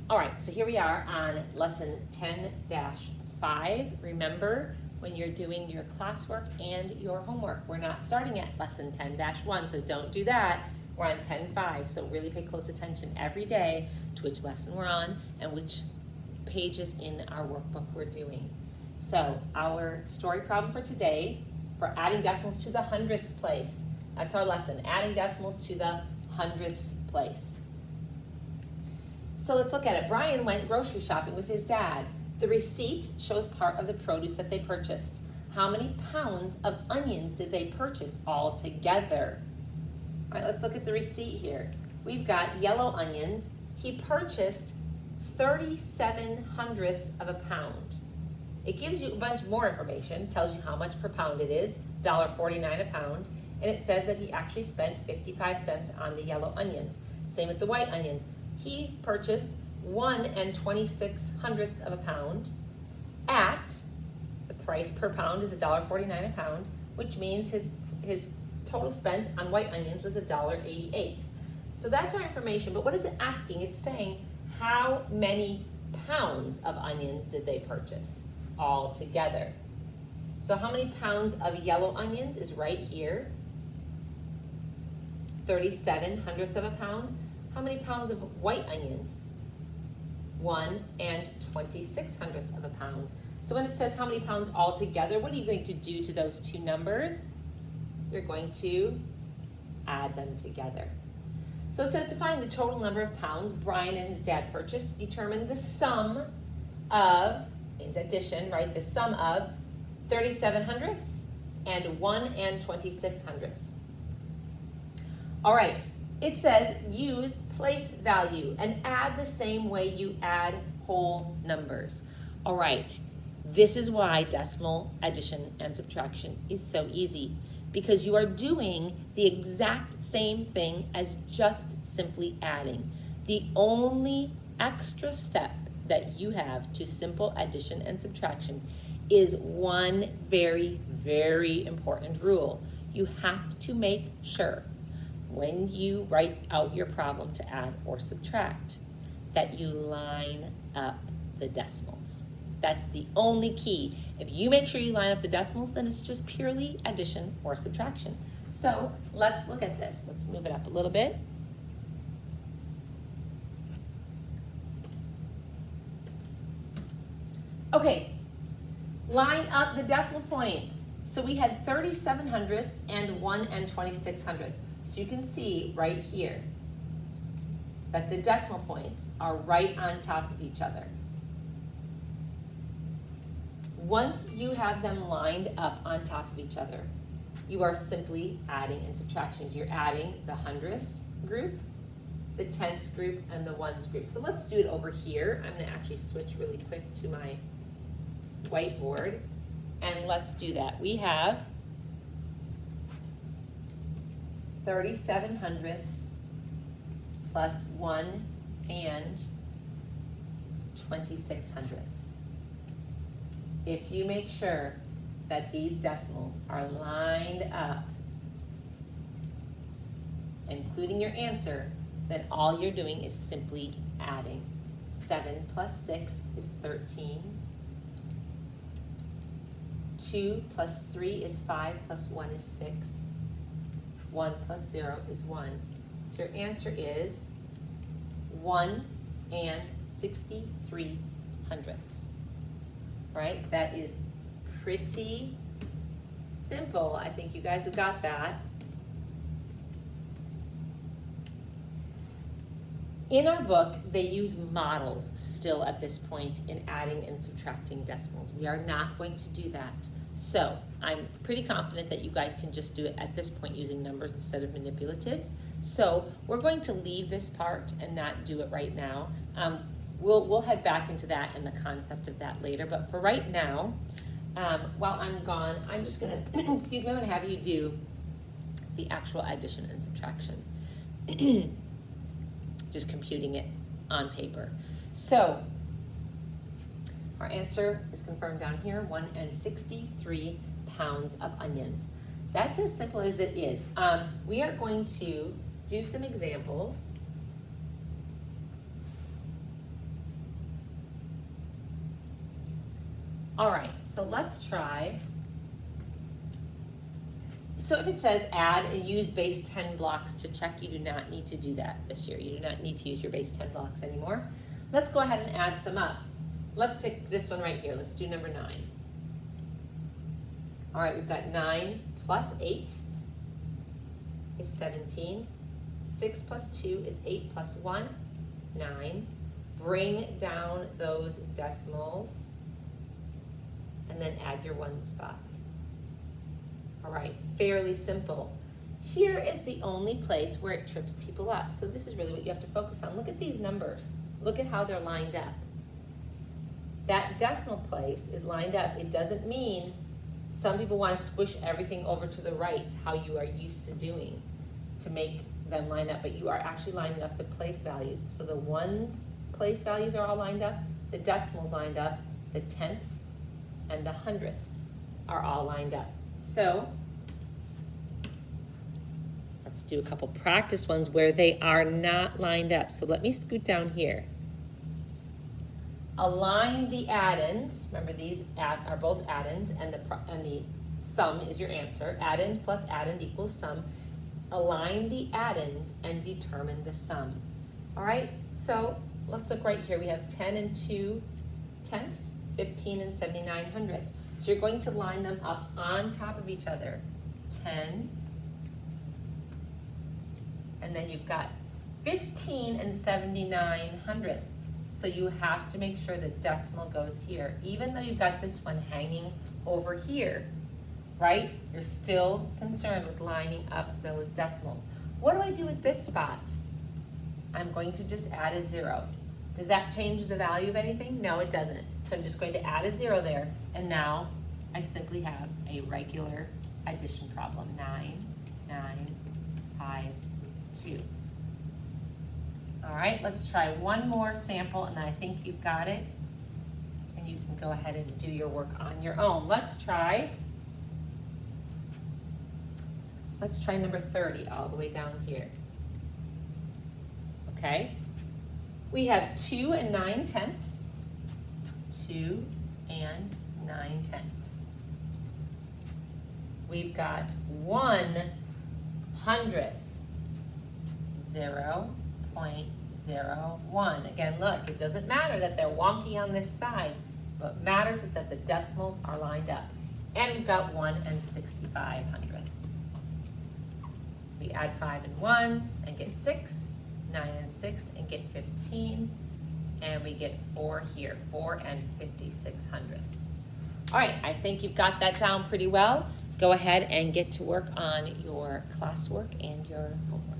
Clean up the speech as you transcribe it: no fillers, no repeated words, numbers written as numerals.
All right, so here we are on lesson 10-5. Remember, when you're doing your classwork and your homework, we're not starting at lesson 10-1, so don't do that. We're on 10-5, so really pay close attention every day to which lesson we're on and which pages in our workbook we're doing. So our story problem for today, for adding decimals to the hundredths place. That's our lesson, adding decimals to the hundredths place. So let's look at it. Brian went grocery shopping with his dad. The receipt shows part of the produce that they purchased. How many pounds of onions did they purchase all together? All right, let's look at the receipt here. We've got yellow onions. He purchased 37 hundredths of a pound. It gives you a bunch more information, tells you how much per pound it is, $1.49 a pound, and it says that he actually spent 55 cents on the yellow onions. Same with the white onions. He purchased 1 26 hundredths of a pound at, the price per pound is $1.49 a pound, which means his total spent on white onions was $1.88. So that's our information, but what is it asking? It's saying how many pounds of onions did they purchase all together? So how many pounds of yellow onions is right here? 37 hundredths of a pound. How many pounds of white onions? 1 26 hundredths of a pound. So when it says how many pounds all together, what are you going to do to those two numbers? You're going to add them together. So it says to find the total number of pounds Brian and his dad purchased. Determine the sum of, means addition, right? The sum of 37 hundredths and 1 26 hundredths. All right, it says use place value and add the same way you add whole numbers. All right, this is why decimal addition and subtraction is so easy, because you are doing the exact same thing as just simply adding. The only extra step that you have to simple addition and subtraction is one very, very important rule. You have to make sure when you write out your problem to add or subtract that you line up the decimals. That's the only key. If you make sure you line up the decimals, then it's just purely addition or subtraction. So let's look at this. Let's move it up a little bit. Okay, line up the decimal points. So we had 37 hundredths and 1 26 hundredths. So you can see right here that the decimal points are right on top of each other. Once you have them lined up on top of each other, you are simply adding and subtraction. You're adding the hundredths group, the tenths group, and the ones group. So let's do it over here. I'm going to actually switch really quick to my whiteboard, and let's do that. We have 37 hundredths plus 1 26 hundredths. If you make sure that these decimals are lined up, including your answer, then all you're doing is simply adding. 7 plus 6 is 13. 2 plus 3 is 5 plus 1 is 6. 1 plus 0 is 1. So your answer is 1 63 hundredths. Right? That is pretty simple. I think you guys have got that. In our book, they use models still at this point in adding and subtracting decimals. We are not going to do that. So I'm pretty confident that you guys can just do it at this point using numbers instead of manipulatives. So we're going to leave this part and not do it right now. We'll head back into that and the concept of that later. But for right now, while I'm gone, I'm just gonna, excuse me, I'm gonna have you do the actual addition and subtraction. Just computing it on paper. So our answer is confirmed down here, 1 63 pounds of onions. That's as simple as it is. We are going to do some examples. All right, so let's try. So if it says add and use base 10 blocks to check, you do not need to do that this year. You do not need to use your base 10 blocks anymore. Let's go ahead and add some up. Let's pick this one right here. Let's do number 9. All right, we've got 9 plus 8 is 17. 6 plus 2 is 8 plus 1, 9. Bring down those decimals and then add your 1 spot. All right, fairly simple. Here is the only place where it trips people up. So this is really what you have to focus on. Look at these numbers. Look at how they're lined up. That decimal place is lined up. It doesn't mean some people want to squish everything over to the right, how you are used to doing, to make them line up, but you are actually lining up the place values. So the ones place values are all lined up, the decimals lined up, the tenths and the hundredths are all lined up. So let's do a couple practice ones where they are not lined up. So let me scoot down here. Align the addends. Remember, these are both addends, and the sum is your answer. Addend plus addend equals sum. Align the addends and determine the sum. All right, so let's look right here. We have 10 and 2 tenths, 15 and 79 hundredths. So you're going to line them up on top of each other. 10, and then you've got 15 and 79 hundredths. So you have to make sure the decimal goes here. Even though you've got this one hanging over here, right? You're still concerned with lining up those decimals. What do I do with this spot? I'm going to just add a 0. Does that change the value of anything? No, it doesn't. So I'm just going to add a 0 there, and now I simply have a regular addition problem. 9, 9, 5, 2. All right, let's try one more sample, and I think you've got it. And you can go ahead and do your work on your own. Let's try number 30 all the way down here. Okay, we have 2 and 9 tenths, 2 and 9 tenths. We've got 1/100th, 0.01. Again, look, it doesn't matter that they're wonky on this side. What matters is that the decimals are lined up. And we've got 1 and 65 hundredths. We add 5 and 1 and get 6, 9 and 6 and get 15, and we get 4 here, 4 and 56 hundredths. All right, I think you've got that down pretty well. Go ahead and get to work on your classwork and your homework.